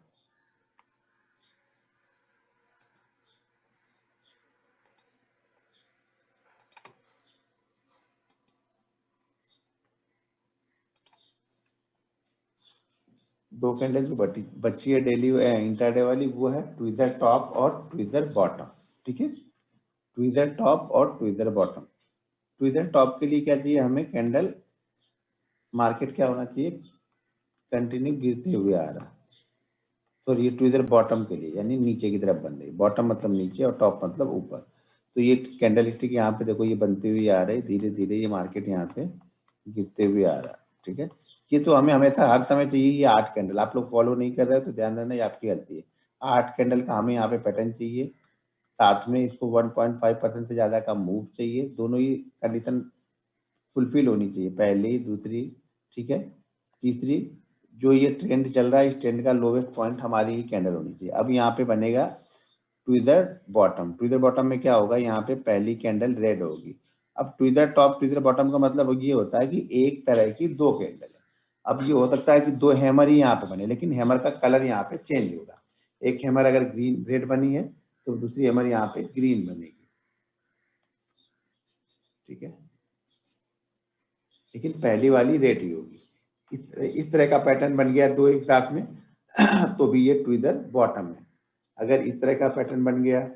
दो कैंडल जो बची है डेली इंट्राडे वाली, वो है ट्विजर टॉप और ट्विजर बॉटम। ठीक है, ट्विजर टॉप और ट्विजर बॉटम। ट्विजर टॉप के लिए क्या चाहिए हमें, कैंडल मार्केट क्या होना चाहिए, कंटिन्यू गिरते हुए आ रहा। सॉरी, ये ट्विजर बॉटम के लिए, यानी नीचे की तरफ बन रही, बॉटम मतलब नीचे और टॉप मतलब ऊपर। तो ये कैंडल स्टिक यहाँ पे देखो, ये बनती हुई आ रही, धीरे धीरे ये मार्केट यहाँ पे गिरते हुए आ रहा। ठीक है, ये तो हमें हमेशा हर समय चाहिए। ये 8 कैंडल आप लोग फॉलो नहीं कर रहे हो तो ध्यान देना, ये आपकी गलती है। 8 कैंडल का हमें यहाँ पे पैटर्न चाहिए, साथ में इसको 1.5% से ज्यादा का मूव चाहिए, दोनों ही कंडीशन फुलफिल होनी चाहिए, पहली दूसरी। ठीक है, तीसरी, जो ये ट्रेंड चल रहा है इस ट्रेंड का लोवेस्ट पॉइंट हमारी ही कैंडल होनी चाहिए। अब यहाँ पे बनेगा ट्विजर बॉटम। ट्विजर बॉटम में क्या होगा, यहाँ पे पहली कैंडल रेड होगी। अब ट्विजर टॉप ट्विजर बॉटम का मतलब ये होता है कि एक तरह की 2 कैंडल है। अब ये हो सकता है कि 2 हैमर ही यहाँ पे बने, लेकिन हैमर का कलर यहाँ पे चेंज होगा। एक हैमर अगर ग्रीन रेड बनी है तो दूसरी हैमर यहाँ पे ग्रीन बनेगी। ठीक है, लेकिन पहली वाली रेड ही होगी। इस तरह का पैटर्न बन गया दो एक साथ में तो भी ये ट्विजर बॉटम है। अगर इस तरह का पैटर्न बन गया,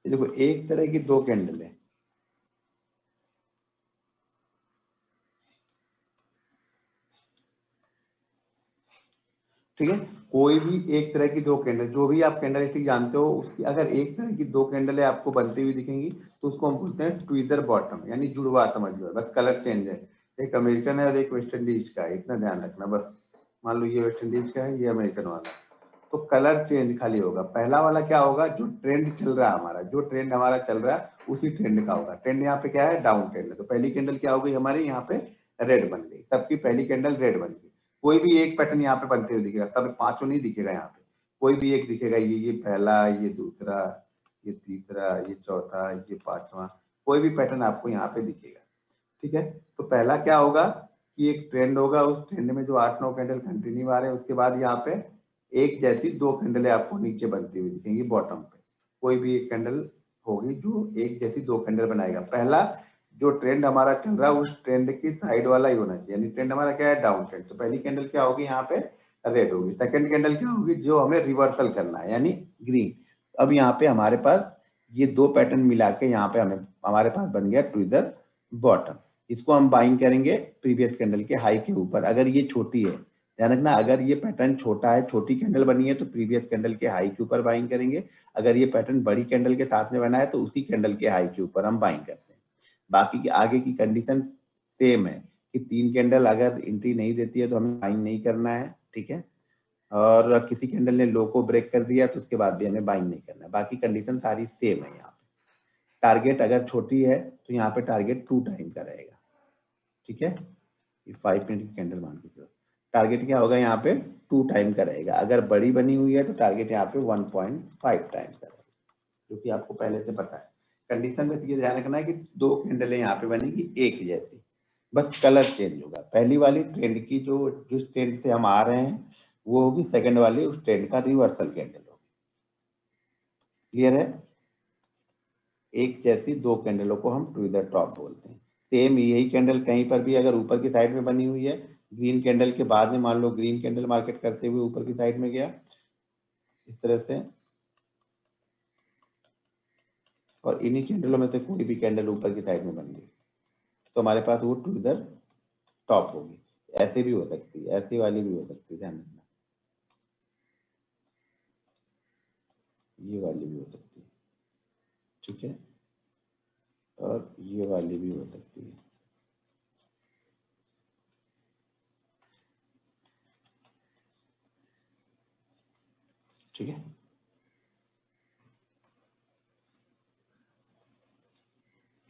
ये देखो एक तरह की 2 कैंडल है। ठीक है, कोई भी एक तरह की 2 कैंडल, जो भी आप कैंडल स्टिक जानते हो उसकी अगर एक तरह की 2 कैंडल है आपको बनती हुई दिखेंगी तो उसको हम बोलते हैं ट्विजर बॉटम, यानी जुड़वा समझ लो, बस कलर चेंज है। एक अमेरिकन है और एक वेस्ट इंडीज का है, इतना ध्यान रखना बस। मान लो ये वेस्ट इंडीज का है, ये अमेरिकन वाला, तो कलर चेंज खाली होगा। पहला वाला क्या होगा, जो ट्रेंड चल रहा है हमारा, जो ट्रेंड हमारा चल रहा है उसी ट्रेंड का होगा। ट्रेंड यहाँ पे क्या है, डाउन ट्रेंड है, तो पहली कैंडल क्या हो गई हमारे यहाँ पे, रेड बन गई, सबकी पहली कैंडल रेड बन गई। कोई भी एक पैटर्न यहाँ पे बनते हुए दिखेगा, सब पांचों नहीं दिखेगा यहाँ पे, कोई भी एक दिखेगा, ये पहला, ये दूसरा, ये तीसरा, ये चौथा, ये पांचवा, कोई भी पैटर्न आपको यहाँ पे दिखेगा। ठीक है, तो पहला क्या होगा कि एक ट्रेंड होगा, उस ट्रेंड में जो 8-9 कैंडल कंटिन्यू आ रहे हैं, उसके बाद यहाँ पे एक जैसी 2 कैंडलें आपको नीचे बनती हुई दिखेंगी बॉटम पे। कोई भी एक कैंडल होगी जो एक जैसी 2 कैंडल बनाएगा। पहला जो ट्रेंड हमारा चल रहा है उस ट्रेंड की साइड वाला ही होना चाहिए, यानी ट्रेंड हमारा क्या है, डाउन ट्रेंड। तो पहली कैंडल क्या होगी यहाँ पे, रेड होगी। सेकंड कैंडल क्या होगी, जो हमें रिवर्सल करना है, यानी ग्रीन। अब यहाँ पे हमारे पास ये दो पैटर्न मिला के यहाँ पे हमारे पास बन गया ट्विज़र बॉटम। इसको हम बाइंग करेंगे प्रीवियस कैंडल के हाई के ऊपर। अगर ये छोटी है, ध्यान रखना, अगर ये पैटर्न छोटा है, छोटी कैंडल बनी है, तो प्रीवियस कैंडल के हाई के ऊपर बाइंग करेंगे। अगर ये पैटर्न बड़ी कैंडल के साथ में बना है, तो उसी कैंडल के हाई के ऊपर हम बाइंग करते हैं। बाकी की आगे की कंडीशन सेम है कि 3 कैंडल अगर एंट्री नहीं देती है तो हमें बाइंग नहीं करना है, ठीक है। और किसी कैंडल ने लो को ब्रेक कर दिया तो उसके बाद भी हमें बाइंग नहीं करना है। बाकी कंडीशन सारी सेम है। यहाँ पे टारगेट अगर छोटी है तो यहाँ पे टारगेट 2 टाइम का रहेगा, ठीक है। ये 5 मिनट की कैंडल मान के चलो, टारगेट क्या होगा यहाँ पे 2 टाइम का रहेगा। अगर बड़ी बनी हुई है तो टारगेट यहाँ पे 1.5 टाइम का रहेगा, जो कि आपको पहले से पता है। कंडीशन में ये ध्यान रखना है कि 2 कैंडलें यहाँ पे बनेगी एक जैसी, बस कलर चेंज होगा। पहली वाली ट्रेंड की जो जिस ट्रेंड से हम आ रहे हैं वो होगी, सेकंड वाली उस ट्रेंड का रिवर्सल कैंडल होगी। क्लियर है? एक जैसी 2 कैंडलों को हम ट्विज़र टॉप बोलते हैं। सेम यही कैंडल कहीं पर भी अगर ऊपर की साइड में बनी हुई है, ग्रीन कैंडल के बाद में मान लो ग्रीन कैंडल मार्केट करते हुए ऊपर की साइड में गया इस तरह से, और इन्हीं कैंडलों में से कोई भी कैंडल ऊपर की साइड में बन गई, तो हमारे पास वो ट्विज़र टॉप होगी। ऐसे भी हो सकती है, ऐसी वाली भी हो सकती है, ध्यान रखना। ये वाली भी हो सकती है, ठीक है, और ये वाली भी हो सकती है। ठीक है,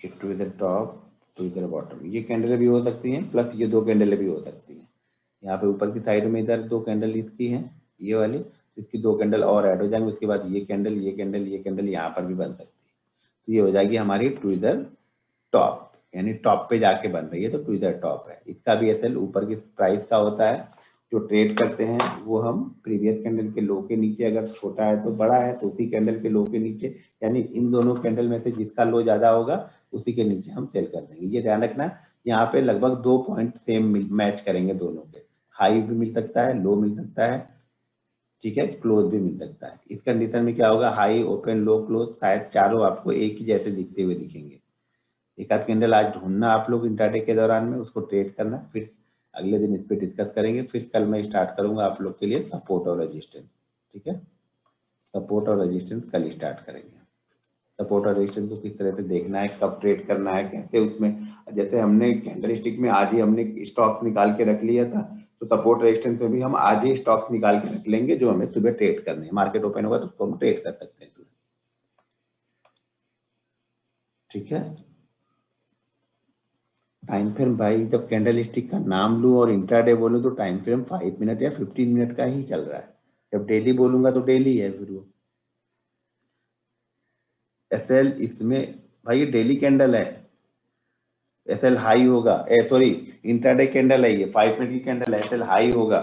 ट्विज़र टॉप ट्विज़र बॉटम, ये कैंडल भी हो सकती हैं, प्लस ये 2 कैंडल भी हो सकती हैं। यहाँ पे ऊपर की साइड में इधर 2 कैंडल इसकी हैं, ये वाली, इसकी 2 कैंडल और ऐड हो जाएंगे। उसके बाद ये कैंडल ये कैंडल ये कैंडल यहाँ पर भी बन सकती है। तो ये हो जाएगी हमारी ट्विज़र टॉप, यानी टॉप पे जाके बन रही है तो ट्विज़र टॉप है। इसका भी एसएल ऊपर की प्राइस का होता है। जो ट्रेड करते हैं वो हम प्रीवियस कैंडल के लो के नीचे, अगर छोटा है तो बड़ा है तो उसी कैंडल के लो के नीचे, यानी इन दोनों कैंडल में से जिसका लो ज्यादा होगा उसी के नीचे हम सेल कर देंगे। ये ध्यान रखना, यहाँ पे लगभग 2 पॉइंट सेम मैच करेंगे दोनों के, हाई भी मिल सकता है, लो मिल सकता है, ठीक है, क्लोज भी मिल सकता है। इस कंडीशन में क्या होगा, हाई ओपन लो क्लोज शायद चारों आपको एक ही जैसे दिखते हुए दिखेंगे। एक आध कैंडल आज ढूंढना आप लोग इंट्राडे के दौरान में, उसको ट्रेड करना, फिर अगले दिन इस पर डिस्कस करेंगे। फिर कल मैं स्टार्ट करूंगा आप लोग के लिए सपोर्ट और रेजिस्टेंस, ठीक है। सपोर्ट और रेजिस्टेंस कल स्टार्ट करेंगे। सपोर्ट और रेजिस्टेंस को किस तरह से देखना है, कब ट्रेड करना है, कैसे उसमें, जैसे हमने कैंडल स्टिक में आज ही हमने स्टॉक्स निकाल के रख लिया था, तो सपोर्ट रेजिस्टेंस में भी हम आज ही स्टॉक्स निकाल के रख लेंगे जो हमें सुबह ट्रेड करने हैं। मार्केट ओपन होगा तो उसको हम ट्रेड कर सकते हैं, ठीक है। टाइम फ्रेम भाई, जब कैंडल स्टिक का नाम लूं और इंट्राडे बोलूं तो टाइम फ्रेम 5 मिनट या 15 मिनट का ही चल रहा है। जब डेली बोलूंगा तो डेली है फिर वो एसएल इसमें। भाई ये डेली कैंडल है, एसएल हाई होगा, सॉरी इंट्राडे कैंडल है, ये 5 मिनट की कैंडल है, एसएल हाई होगा।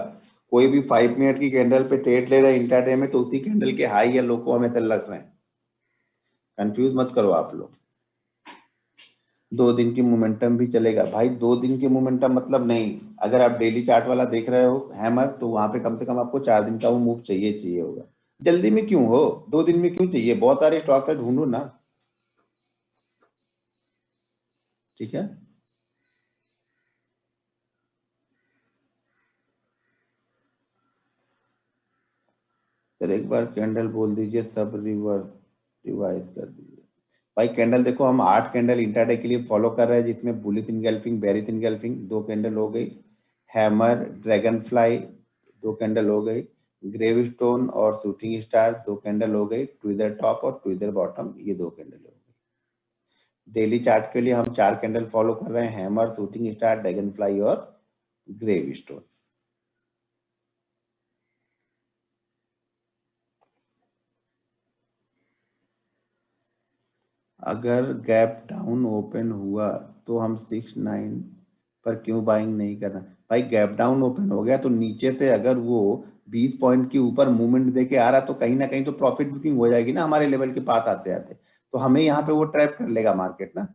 कोई भी 5 मिनट की कैंडल पे ट्रेड ले रहा है इंट्राडे में तो उसी कैंडल के हाई या लो को हम एसएल रख रहे हैं। कंफ्यूज मत करो आप लोग। 2 दिन की मोमेंटम भी चलेगा भाई, 2 दिन की मोमेंटम मतलब नहीं, अगर आप डेली चार्ट वाला देख रहे हो हैमर, तो वहां पे कम से कम आपको 4 दिन का वो मूव चाहिए चाहिए होगा। जल्दी में क्यों हो, 2 दिन में क्यों चाहिए, बहुत सारे स्टॉक्स है, ढूंढो ना, ठीक है। सर एक बार कैंडल बोल दीजिए, सब रिवाइज कर दीजिए। भाई कैंडल देखो, हम 8 कैंडल इंट्राडे के लिए फॉलो कर रहे हैं, जिसमें bullish engulfing bearish engulfing 2 candle हो गई, हैमर ड्रैगन फ्लाई 2 कैंडल हो गई, ग्रेव स्टोन और शूटिंग स्टार 2 कैंडल हो गई, ट्विज़र टॉप और ट्विज़र बॉटम ये 2 कैंडल हो गई। डेली चार्ट के लिए हम 4 कैंडल फॉलो कर रहे हैं, hammer shooting star dragon fly और ग्रेव स्टोन। अगर गैप डाउन ओपन हुआ तो हम 6-9 पर क्यों बाइंग नहीं करना। भाई गैप डाउन ओपन हो गया तो नीचे से अगर वो 20 पॉइंट के ऊपर मूवमेंट देके आ रहा तो कहीं ना कहीं तो प्रॉफिट बुकिंग हो जाएगी ना हमारे लेवल के पास आते आते, तो हमें यहाँ पे वो ट्रैप कर लेगा मार्केट ना।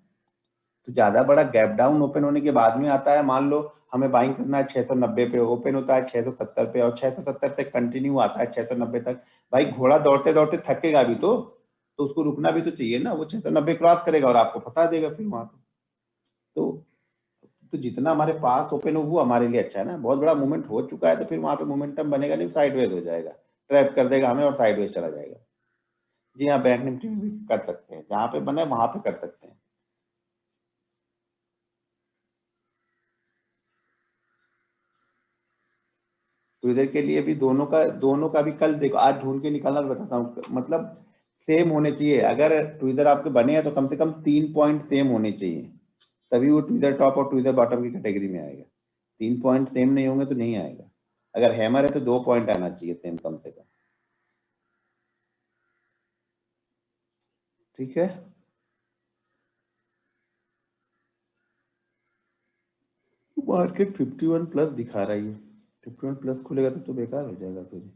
तो ज्यादा बड़ा गैप डाउन ओपन होने के बाद में आता है, मान लो हमें बाइंग करना है 690 पे, ओपन होता है 670 पे और 670 से कंटिन्यू आता है 690 तक। भाई घोड़ा दौड़ते दौड़ते थकेगा भी तो उसको रुकना भी तो चाहिए ना, वो 690 क्रॉस करेगा और आपको फंसा देगा फिर वहां पे। तो तो जितना हमारे पास ओपन हो वो हमारे लिए अच्छा है ना। बहुत बड़ा मूवमेंट हो चुका है तो फिर वहां पे मोमेंटम बनेगा नहीं, साइडवेज हो जाएगा, ट्रैप कर देगा हमें और साइडवेज चला जाएगा। जी हाँ, बैंक निफ्टी में भी कर सकते हैं, जहां पे बने वहां पे कर सकते हैं। तो इधर के लिए भी दोनों का भी कल देखो, आज ढूंढ के निकालना बताता हूँ, मतलब सेम होने चाहिए। अगर ट्विजर आपके बने हैं तो कम से कम 3 पॉइंट सेम होने चाहिए, तभी वो ट्विजर टॉप और ट्विजर बॉटम की कैटेगरी में आएगा। 3 पॉइंट सेम नहीं होंगे तो नहीं आएगा। अगर हैमर है तो 2 पॉइंट आना चाहिए सेम कम से कम। ठीक है। मार्केट 51 प्लस दिखा रही है, 51 प्लस खुलेगा तो बेकार हो जाएगा फिर।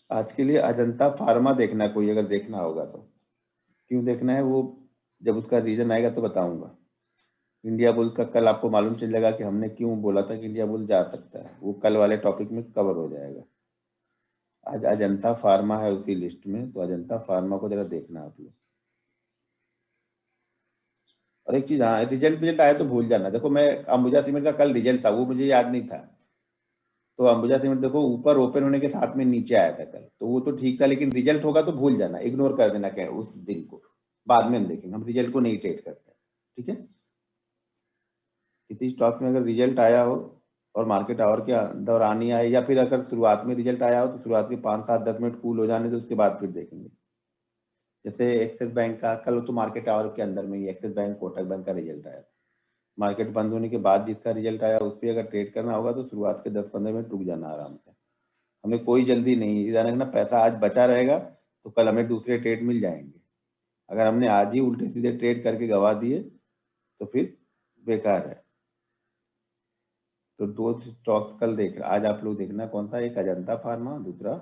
आज के लिए अजंता फार्मा देखना है कोई, अगर देखना होगा तो। क्यों देखना है वो, जब उसका रीजन आएगा तो बताऊंगा। इंडिया बुल्स का कल आपको मालूम चल जाएगा कि हमने क्यों बोला था कि इंडिया बुल जा सकता है, वो कल वाले टॉपिक में कवर हो जाएगा। आज अजंता फार्मा है उसी लिस्ट में, तो अजंता फार्मा को जरा देखना आप लोग। और एक चीज, हाँ, रिजल्ट विजल्ट आया तो भूल जाना। देखो मैं अंबुजा सीमेंट का कल रिजल्ट था, वो मुझे याद नहीं था। तो अंबुजा सीमेंट देखो ऊपर ओपन होने के साथ में नीचे आया था कल, तो वो तो ठीक था, लेकिन रिजल्ट होगा तो भूल जाना, इग्नोर कर देना क्या उस दिन को। बाद में हम देखेंगे, हम रिजल्ट को नहीं ट्रेड करते। ठीक है। किसी स्टॉक में अगर रिजल्ट आया हो और मार्केट आवर के दौरान ही आए, या फिर अगर शुरुआत में रिजल्ट आया हो तो शुरुआत के 5 7 10 मिनट कूल हो जाने तो उसके बाद फिर देखेंगे। जैसे एक्सिस बैंक का कल तो मार्केट आवर के अंदर में ही एक्सिस बैंक कोटक बैंक का रिजल्ट आया था। मार्केट बंद होने के बाद जिसका रिजल्ट आया उस पर अगर ट्रेड करना होगा तो शुरुआत के 10 15 मिनट रुक जाना आराम से। हमें कोई जल्दी नहीं है, ध्यान रखना पैसा आज बचा रहेगा तो कल हमें दूसरे ट्रेड मिल जाएंगे। अगर हमने आज ही उल्टे सीधे ट्रेड करके गवा दिए तो फिर बेकार है। तो दो स्टॉक्स कल देख, आज आप लोग देखना कौन सा, एक अजंता फार्मा, दूसरा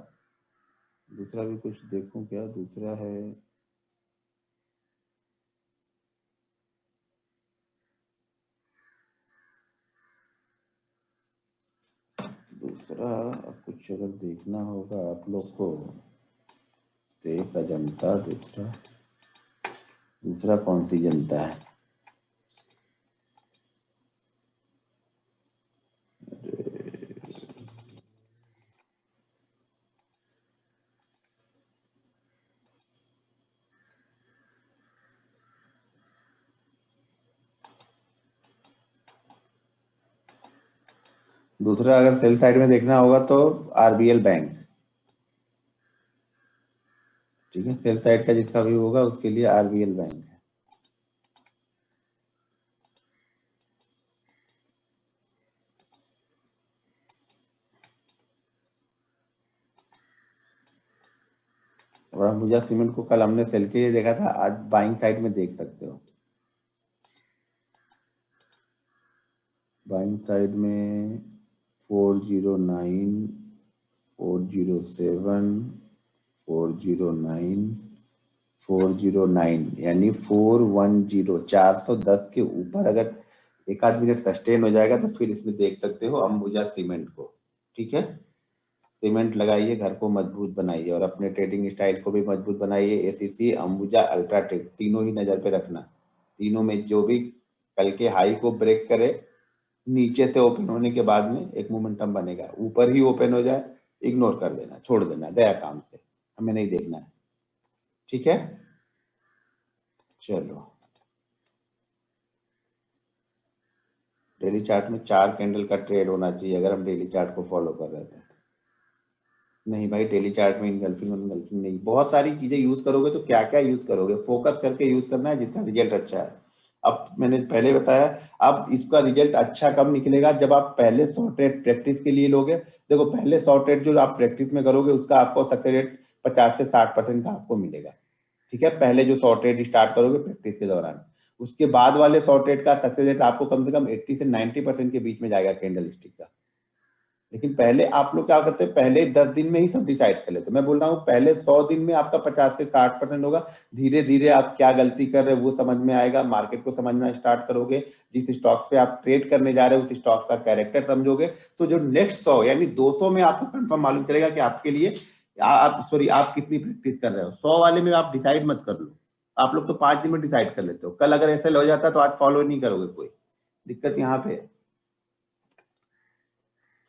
दूसरा भी कुछ देखूं क्या, दूसरा है दूसरा। कुछ अगर देखना होगा आप लोग को तो एक अजंता, दूसरा दूसरा कौन सी जनता है। दूसरा अगर सेल साइड में देखना होगा तो आरबीएल बैंक। ठीक है, सेल साइड का जिसका भी होगा उसके लिए आरबीएल बैंक है। और अंबुजा सीमेंट को कल हमने सेल के लिए देखा था, आज बाइंग साइड में देख सकते हो। बाइंग साइड में 409, 407, 409, 409, यानी 410, 410 के ऊपर अगर एक आध मिनट सस्टेन हो जाएगा तो फिर इसमें देख सकते हो अंबुजा सीमेंट को। ठीक है। सीमेंट लगाइए, घर को मजबूत बनाइए और अपने ट्रेडिंग स्टाइल को भी मजबूत बनाइए। एसीसी, अंबुजा, अल्ट्राटेक तीनों ही नजर पे रखना। तीनों में जो भी कल के हाई को ब्रेक करे, नीचे से ओपन होने के बाद में एक मोमेंटम बनेगा, ऊपर ही ओपन हो जाए इग्नोर कर देना, छोड़ देना, गया काम से, हमें नहीं देखना है। ठीक है। चलो, डेली चार्ट में 4 कैंडल का ट्रेड होना चाहिए अगर हम डेली चार्ट को फॉलो कर रहे थे। नहीं भाई, डेली चार्ट में इनगल्फिंग इनगल्फिंग नहीं, बहुत सारी चीजें यूज करोगे तो क्या क्या यूज करोगे, फोकस करके यूज करना है जिसका रिजल्ट अच्छा है। अब मैंने पहले बताया, अब इसका रिजल्ट अच्छा कब निकलेगा, जब आप पहले 100 ट्रेड प्रैक्टिस के लिए लोगे। देखो पहले 100 ट्रेड जो आप प्रैक्टिस में करोगे उसका आपको सक्सेस रेट 50 से 60% का आपको मिलेगा। ठीक है, पहले जो 100 ट्रेड स्टार्ट करोगे प्रैक्टिस के दौरान, उसके बाद वाले 100 ट्रेड का सक्सेस रेट आपको कम से कम 80 से 90% के बीच में जाएगा कैंडल स्टिक का। लेकिन पहले आप लोग क्या करते हैं, पहले 10 दिन में ही सब डिसाइड कर लेते। मैं बोल रहा हूँ पहले 100 दिन में आपका 50 से 60% होगा। धीरे धीरे आप क्या गलती कर रहे हो वो समझ में आएगा, मार्केट को समझना स्टार्ट करोगे, जिस स्टॉक्स पे आप ट्रेड करने जा रहे हो उस स्टॉक का कैरेक्टर समझोगे, तो जो नेक्स्ट 100 यानी 200 में आपको कंफर्म मालूम चलेगा कि आपके लिए आप सॉरी आप कितनी प्रैक्टिस कर रहे हो। 100 वाले में आप डिसाइड मत कर लो, आप लोग तो 5 दिन में डिसाइड कर लेते हो, कल अगर ऐसा हो जाता तो आज फॉलो नहीं करोगे, कोई दिक्कत यहाँ पे है।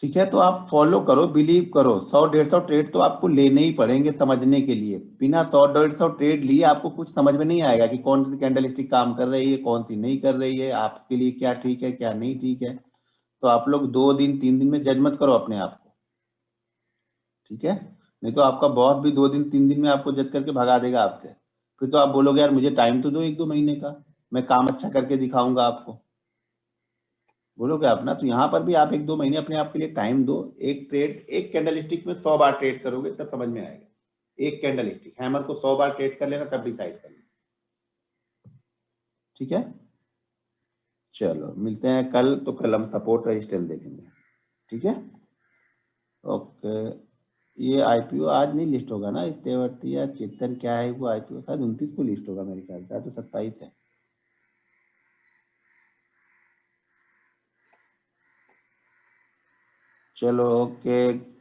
ठीक है, तो आप फॉलो करो, बिलीव करो। 100 150 ट्रेड तो आपको लेने ही पड़ेंगे समझने के लिए। बिना 100 150 ट्रेड लिए आपको कुछ समझ में नहीं आएगा कि कौन सी कैंडल स्टिक काम कर रही है, कौन सी नहीं कर रही है, आपके लिए क्या ठीक है क्या नहीं ठीक है। तो आप लोग 2 दिन 3 दिन में जज मत करो अपने आप को, ठीक है। नहीं तो आपका बॉस भी 2 दिन 3 दिन में आपको जज करके भगा देगा आपके। फिर तो आप बोलोगे यार मुझे टाइम तो दो 1 2 महीने का, मैं काम अच्छा करके दिखाऊंगा आपको, बोलोगे आप ना। तो यहाँ पर भी आप 1 2 महीने अपने आप के लिए टाइम दो। एक ट्रेड, एक कैंडल स्टिक में 100 बार ट्रेड करोगे तब समझ में आएगा। एक कैंडल स्टिक हैमर को 100 बार ट्रेड कर लेना तब डिसाइड कर लेना, ठीक है। चलो मिलते हैं कल, तो कल हम सपोर्ट रेजिस्टेंस देखेंगे, ठीक है। ओके। ये आईपीओ आज नहीं लिस्ट होगा ना, तेवर्ती या चेतन क्या है वो, आईपीओ शायद 29 को लिस्ट होगा मेरे ख्याल से, आज तो 27 है। चलो ओके।